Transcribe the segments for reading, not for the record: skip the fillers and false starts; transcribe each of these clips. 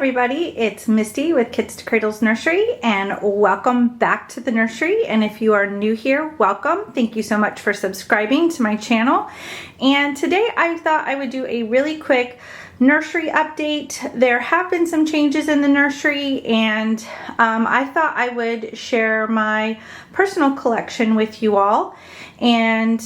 everybody, it's Misty with Kids to Cradles Nursery, and welcome back to the nursery. And if you are new here, welcome. Thank you so much for subscribing to my channel. And today I thought I would do a really quick nursery update. There have been some changes in the nursery, and I thought I would share my personal collection with you all. And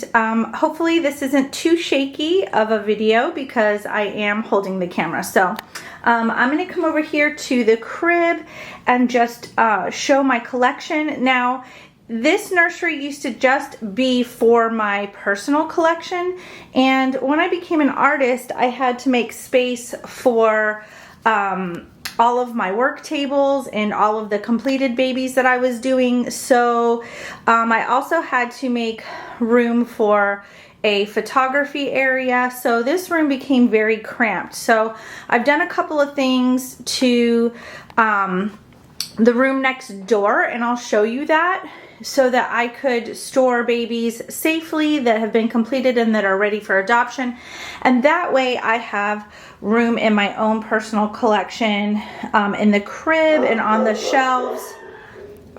hopefully this isn't too shaky of a video because I am holding the camera. So I'm going to come over here to the crib and just show my collection. Now, this nursery used to just be for my personal collection, and when I became an artist, I had to make space for all of my work tables and all of the completed babies that I was doing. So I also had to make room for a photography area. So this room became very cramped. So I've done a couple of things to the room next door, and I'll show you that, so that I could store babies safely that have been completed and that are ready for adoption. And that way I have room in my own personal collection, in the crib and on the shelves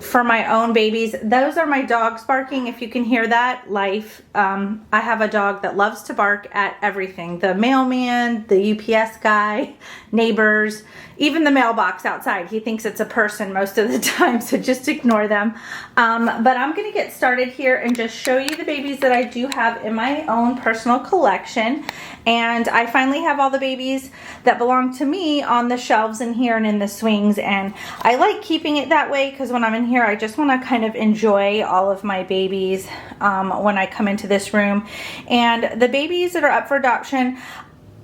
for my own babies. Those are my dogs barking, if you can hear that. Life. I have a dog that loves to bark at everything. The mailman, the UPS guy, neighbors, even the mailbox outside. He thinks it's a person most of the time, so just ignore them. But I'm going to get started here and just show you the babies that I do have in my own personal collection. And I finally have all the babies that belong to me on the shelves in here and in the swings. And I like keeping it that way because when I'm in here, I just want to kind of enjoy all of my babies when I come into this room. And the babies that are up for adoption,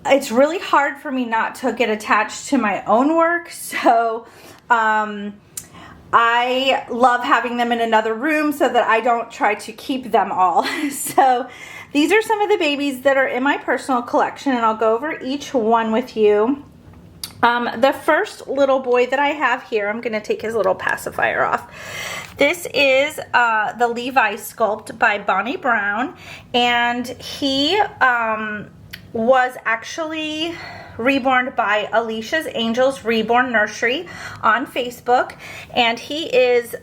it's really hard for me not to get attached to my own work. So I love having them in another room so that I don't try to keep them all. So these are some of the babies that are in my personal collection, and I'll go over each one with you. The first little boy that I have here, I'm going to take his little pacifier off. This is the Levi sculpt by Bonnie Brown, and he was actually reborn by Alicia's Angels Reborn Nursery on Facebook, and he is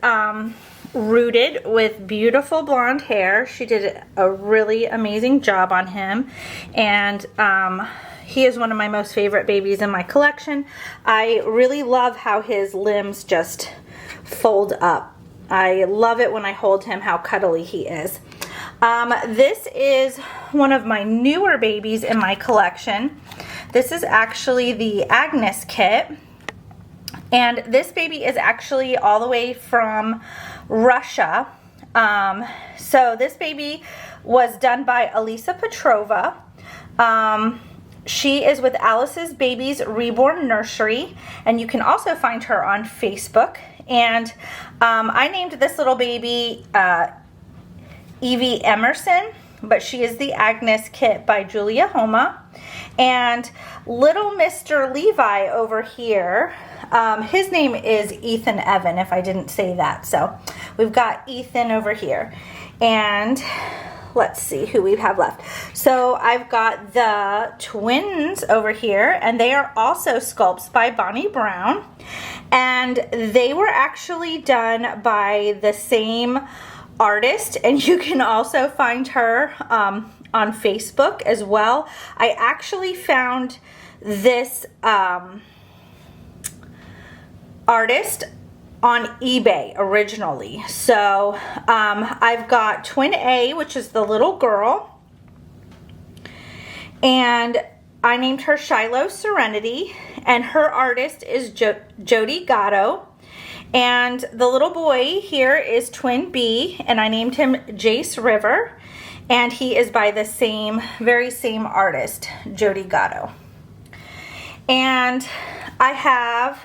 rooted with beautiful blonde hair. She did a really amazing job on him, and he is one of my most favorite babies in my collection. I really love how his limbs just fold up. I love it when I hold him, how cuddly he is. This is one of my newer babies in my collection. This is actually the Agnes kit, and this baby is actually all the way from Russia. So this baby was done by Elisa Petrova. She is with Alice's Babies Reborn Nursery, and you can also find her on Facebook. And I named this little baby Evie Emerson, but she is the Agnes kit by Julia Homa. And little Mr. Levi over here, his name is Ethan Evan, if I didn't say that. So we've got Ethan over here. And let's see who we have left. So I've got the twins over here, and they are also sculpts by Bonnie Brown. And they were actually done by the same artist, and you can also find her on Facebook as well. I actually found this artist on eBay originally. So I've got Twin A, which is the little girl, and I named her Shiloh Serenity, and her artist is Jody Gatto. And the little boy here is Twin B, and I named him Jace River, and he is by the very same artist, Jody Gatto. And I have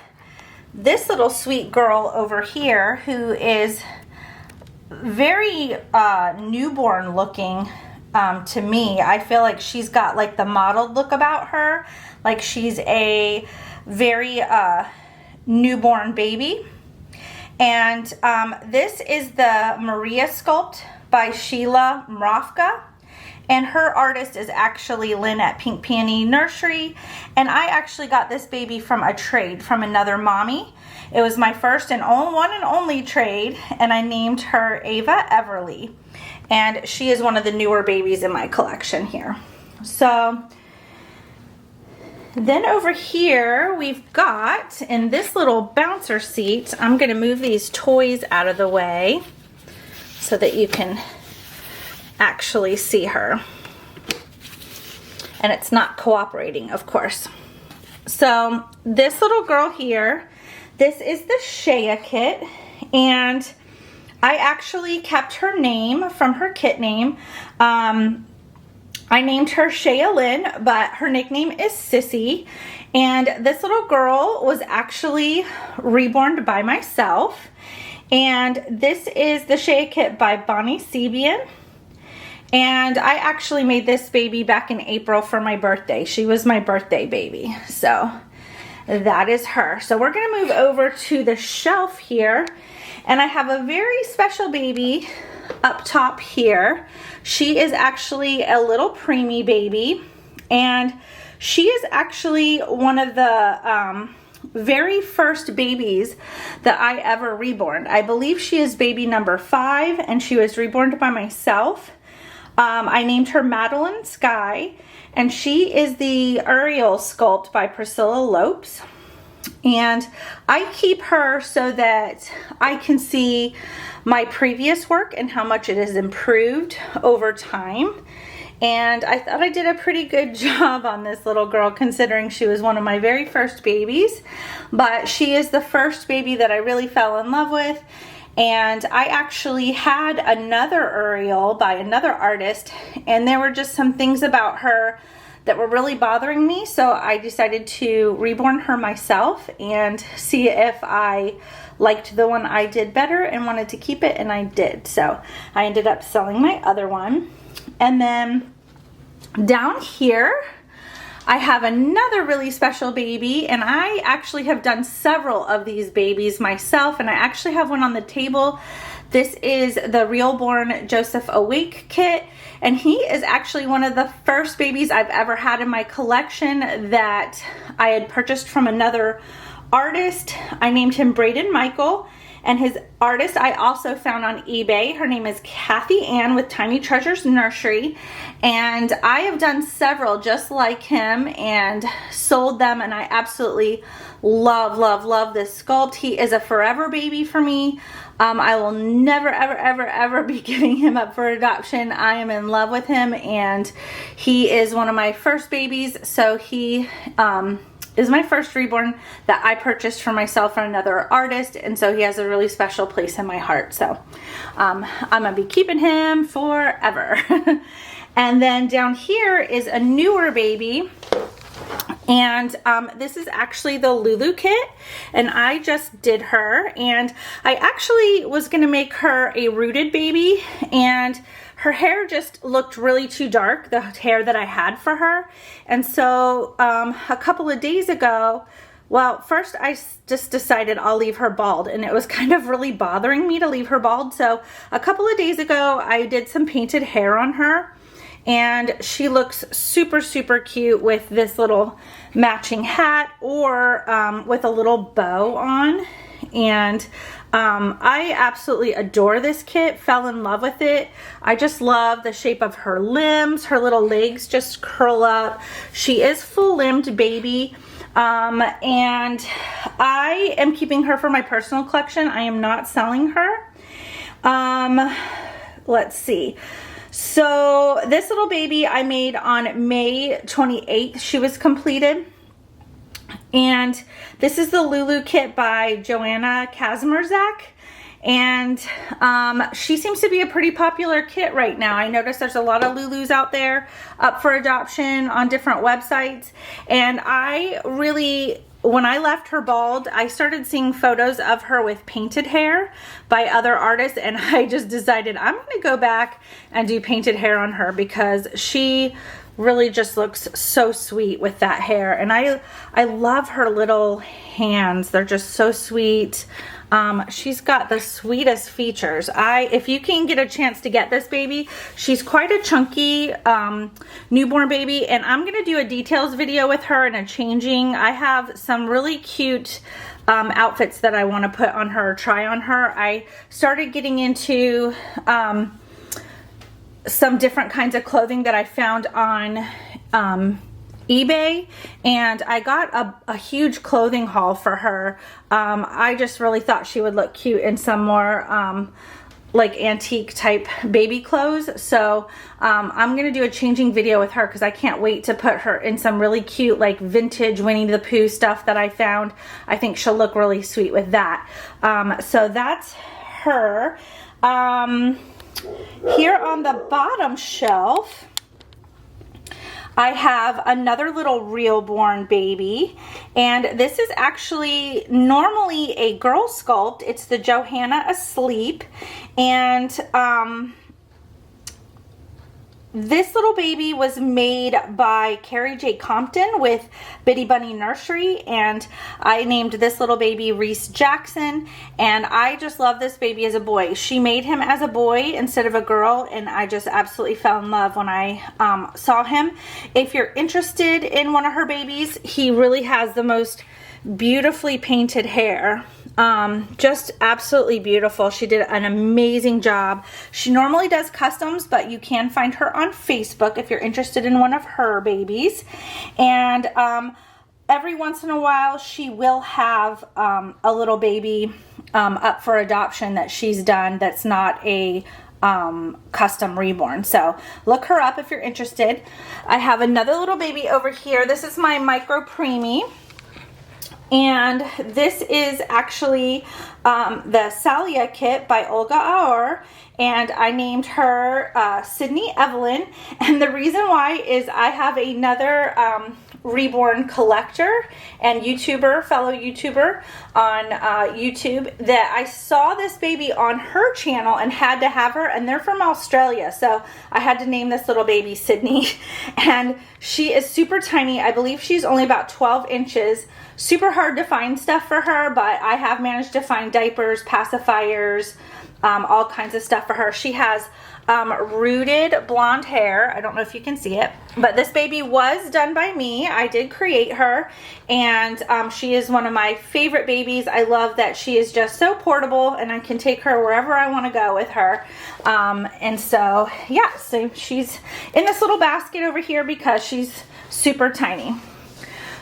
this little sweet girl over here who is very newborn looking to me. I feel like she's got like the modeled look about her, like she's a very newborn baby. And this is the Maria sculpt by Sheila Mrofka. and her artist is actually Lynn at Pink Peony Nursery, and I actually got this baby from a trade from another mommy. It was my first and one and only trade, and I named her Ava Everly, and she is one of the newer babies in my collection here. So then over here we've got, in this little bouncer seat, I'm going to move these toys out of the way so that you can actually see her. And it's not cooperating, of course. So this little girl here, this is the Shea kit, and I actually kept her name from her kit name. I named her Shea Lynn, but her nickname is Sissy. And this little girl was actually reborn by myself. And this is the Shea kit by Bonnie Sebian. And I actually made this baby back in April for my birthday. She was my birthday baby. So that is her. So we're gonna move over to the shelf here. And I have a very special baby up top here. She is actually a little preemie baby, and she is actually one of the very first babies that I ever reborn. I believe she is baby number 5, and she was reborn by myself. I named her Madeline Sky, and she is the Uriel sculpt by Priscilla Lopes. And I keep her so that I can see my previous work and how much it has improved over time. And I thought I did a pretty good job on this little girl, considering she was one of my very first babies. But she is the first baby that I really fell in love with. And I actually had another Uriel by another artist, and there were just some things about her that were really bothering me, so I decided to reborn her myself and see if I liked the one I did better and wanted to keep it, and I did. So I ended up selling my other one. And then down here I have another really special baby, and I actually have done several of these babies myself, and I actually have one on the table. This is the Reborn Joseph Awake kit, and he is actually one of the first babies I've ever had in my collection that I had purchased from another artist. I named him Braden Michael, and his artist I also found on eBay. Her name is Kathy Ann with Tiny Treasures Nursery, and I have done several just like him and sold them, and I absolutely love, love, love this sculpt. He is a forever baby for me. I will never, ever, ever, ever be giving him up for adoption. I am in love with him, and he is one of my first babies, so he is my first reborn that I purchased for myself from another artist, and so he has a really special place in my heart. So I'm gonna be keeping him forever. And then down here is a newer baby, and this is actually the Lulu kit, and I just did her, and I actually was gonna make her a rooted baby, and her hair just looked really too dark, the hair that I had for her. And so a couple of days ago, well, first I just decided I'll leave her bald, and it was kind of really bothering me to leave her bald. So a couple of days ago, I did some painted hair on her, and she looks super, super cute with this little matching hat or with a little bow on. And I absolutely adore this kit, fell in love with it. I just love the shape of her limbs. Her little legs just curl up. She is full-limbed baby. And I am keeping her for my personal collection. I am not selling her. Let's see. So this little baby I made on May 28th. She was completed. And this is the Lulu kit by Joanna Kazimierzak. And she seems to be a pretty popular kit right now. I noticed there's a lot of Lulus out there up for adoption on different websites. And I really, when I left her bald, I started seeing photos of her with painted hair by other artists, and I just decided I'm going to go back and do painted hair on her because she really just looks so sweet with that hair. And I love her little hands. They're just so sweet. She's got the sweetest features. If you can get a chance to get this baby, she's quite a chunky newborn baby, and I'm gonna do a details video with her and a changing. I have some really cute outfits that I want to put on her, try on her. I started getting into some different kinds of clothing that I found on eBay, and I got a huge clothing haul for her. I just really thought she would look cute in some more like antique type baby clothes. So I'm gonna do a changing video with her because I can't wait to put her in some really cute like vintage Winnie the Pooh stuff that I found. I think she'll look really sweet with that. So that's her. Here on the bottom shelf, I have another little Reborn baby, and this is actually normally a girl sculpt. It's the Johanna Asleep, and this little baby was made by Carrie J. Compton with Bitty Bunny Nursery, and I named this little baby Reese Jackson, and I just love this baby as a boy. She made him as a boy instead of a girl, and I just absolutely fell in love when I saw him. If you're interested in one of her babies, he really has the most beautifully painted hair. Just absolutely beautiful. She did an amazing job. She normally does customs, but you can find her on Facebook if you're interested in one of her babies. And every once in a while she will have a little baby up for adoption that she's done that's not a custom reborn. So look her up if you're interested. I have another little baby over here. This is my micro preemie. And this is actually the Salia kit by Olga Aur, and I named her Sydney Evelyn. And the reason why is I have another Reborn collector and YouTuber, fellow YouTuber on YouTube, that I saw this baby on her channel and had to have her, and they're from Australia, so I had to name this little baby Sydney. And she is super tiny. I believe she's only about 12 inches. Super hard to find stuff for her, but I have managed to find diapers, pacifiers, all kinds of stuff for her. She has rooted blonde hair. I don't know if you can see it, but this baby was done by me. I did create her, and she is one of my favorite babies. I love that she is just so portable, and I can take her wherever I want to go with her. And so yeah, so she's in this little basket over here because she's super tiny.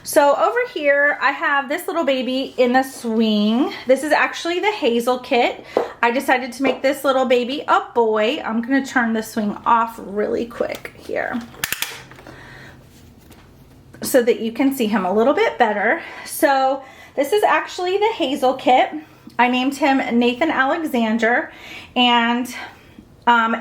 So over here, I have this little baby in the swing. This is actually the Hazel kit. I decided to make this little baby a boy. I'm gonna turn the swing off really quick here so that you can see him a little bit better. So this is actually the Hazel kit. I named him Nathan Alexander, and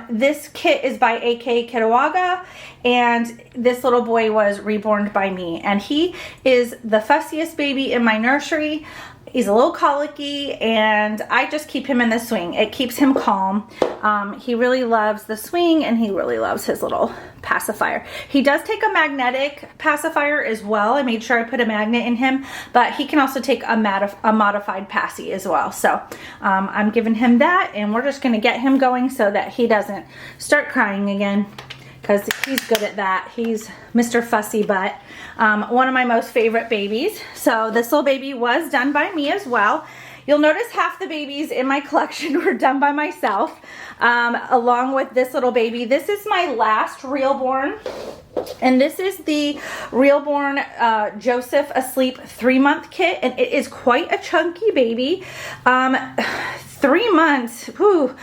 this kit is by A.K. Kitawaga, and this little boy was reborn by me, and he is the fussiest baby in my nursery. He's a little colicky, and I just keep him in the swing. It keeps him calm. He really loves the swing, and he really loves his little pacifier. He does take a magnetic pacifier as well. I made sure I put a magnet in him, but he can also take a modified passy as well. So I'm giving him that, and we're just gonna get him going so that he doesn't start crying again, because he's good at that. He's Mr. Fussy Butt. One of my most favorite babies. So this little baby was done by me as well. You'll notice half the babies in my collection were done by myself, along with this little baby. This is my last Reborn, and this is the Reborn Joseph Asleep 3-month kit, and it is quite a chunky baby. 3 months, whew.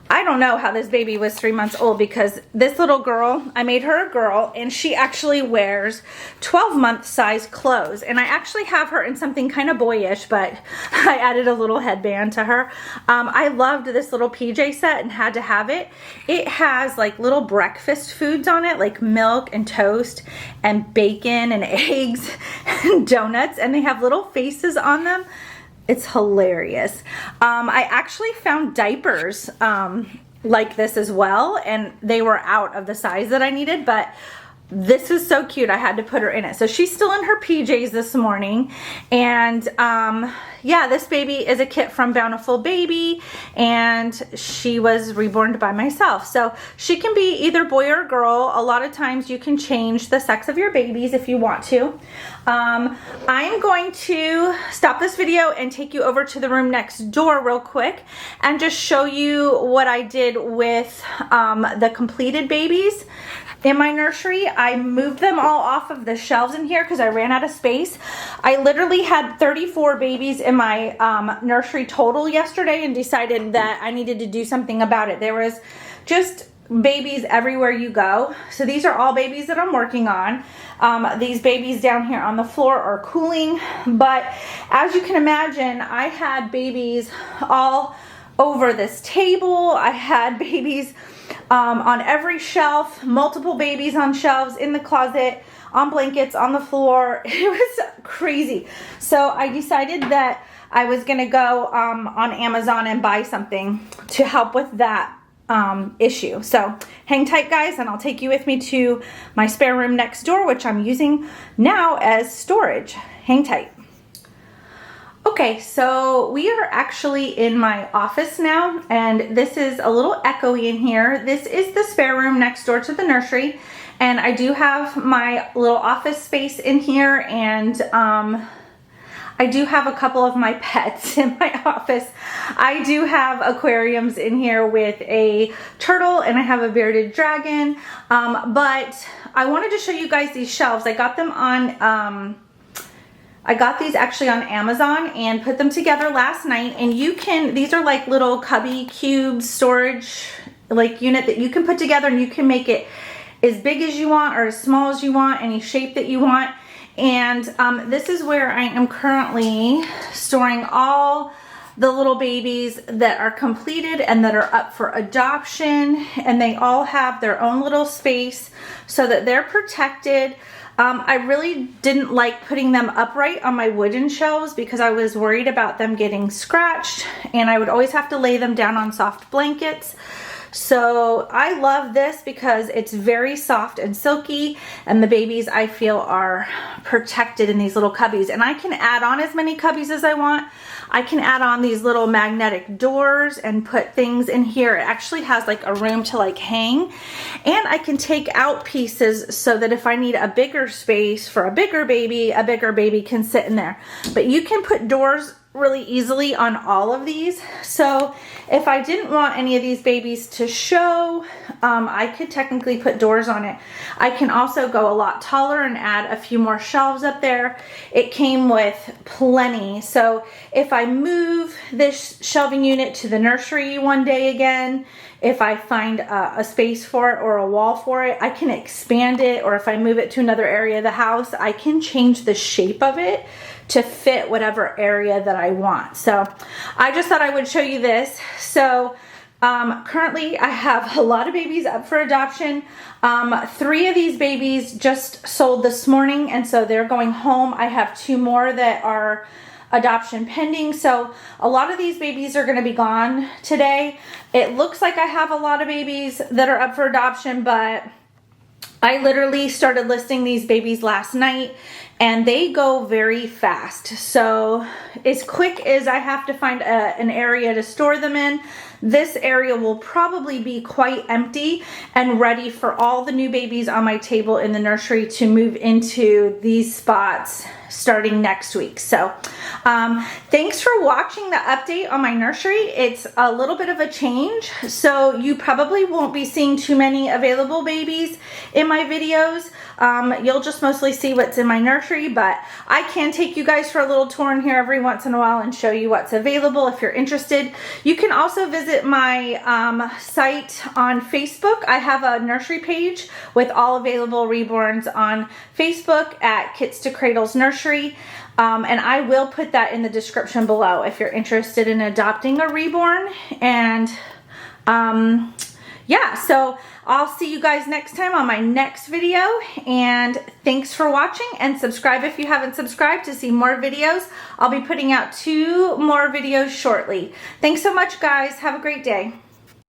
I don't know how this baby was 3 months old, because this little girl, I made her a girl, and she actually wears 12-month size clothes. And I actually have her in something kind of boyish, but I added a little headband to her. I loved this little PJ set and had to have it. It has like little breakfast foods on it, like milk and toast and bacon and eggs and donuts, and they have little faces on them. It's hilarious. I actually found diapers like this as well, and they were out of the size that I needed, but this is so cute. I had to put her in it. So she's still in her PJs this morning. And yeah, this baby is a kit from Bountiful Baby, and she was reborn by myself. So she can be either boy or girl. A lot of times you can change the sex of your babies if you want to. I am going to stop this video and take you over to the room next door real quick and just show you what I did with the completed babies. In my nursery, I moved them all off of the shelves in here because I ran out of space. I literally had 34 babies in my nursery total yesterday and decided that I needed to do something about it. There was just babies everywhere you go. So these are all babies that I'm working on. These babies down here on the floor are cooling, but as you can imagine, I had babies all over this table. I had babies on every shelf, multiple babies on shelves, in the closet, on blankets, on the floor. It was crazy. So I decided that I was gonna go on Amazon and buy something to help with that issue. So hang tight, guys, and I'll take you with me to my spare room next door, which I'm using now as storage. Hang tight. Okay, so we are actually in my office now, and this is a little echoey in here. This is the spare room next door to the nursery, and I do have my little office space in here, and I do have a couple of my pets in my office. I do have aquariums in here with a turtle, and I have a bearded dragon, but I wanted to show you guys these shelves. I got them on I got these actually on Amazon and put them together last night, and you can, these are like little cubby cube storage like unit that you can put together, and you can make it as big as you want or as small as you want, any shape that you want. And this is where I am currently storing all the little babies that are completed and that are up for adoption, and they all have their own little space so that they're protected. I really didn't like putting them upright on my wooden shelves because I was worried about them getting scratched, and I would always have to lay them down on soft blankets. So I love this because it's very soft and silky, and the babies, I feel, are protected in these little cubbies. And I can add on as many cubbies as I want. I can add on these little magnetic doors and put things in here. It actually has like a room to like hang, and I can take out pieces so that if I need a bigger space for a bigger baby can sit in there. But you can put doors really easily on all of these. So if I didn't want any of these babies to show, I could technically put doors on it. I can also go a lot taller and add a few more shelves up there. It came with plenty. So if I move this shelving unit to the nursery one day again, if I find a space for it or a wall for it, I can expand it, or if I move it to another area of the house, I can change the shape of it to fit whatever area that I want. So I just thought I would show you this. So currently I have a lot of babies up for adoption. 3 of these babies just sold this morning, and so they're going home. I have 2 more that are adoption pending. So a lot of these babies are going to be gone today. It looks like I have a lot of babies that are up for adoption, but I literally started listing these babies last night, and they go very fast. So as quick as I have to find an area to store them in, this area will probably be quite empty and ready for all the new babies on my table in the nursery to move into these spots starting next week. So thanks for watching the update on my nursery. It's a little bit of a change, so you probably won't be seeing too many available babies in my videos. You'll just mostly see what's in my nursery, but I can take you guys for a little tour in here every once in a while and show you what's available if you're interested. You can also visit my site on Facebook. I have a nursery page with all available reborns on Facebook at Kits to Cradles Nursery. And I will put that in the description below if you're interested in adopting a reborn. And yeah, so I'll see you guys next time on my next video, and thanks for watching, and subscribe if you haven't subscribed to see more videos. I'll be putting out 2 more videos shortly. Thanks so much, guys. Have a great day.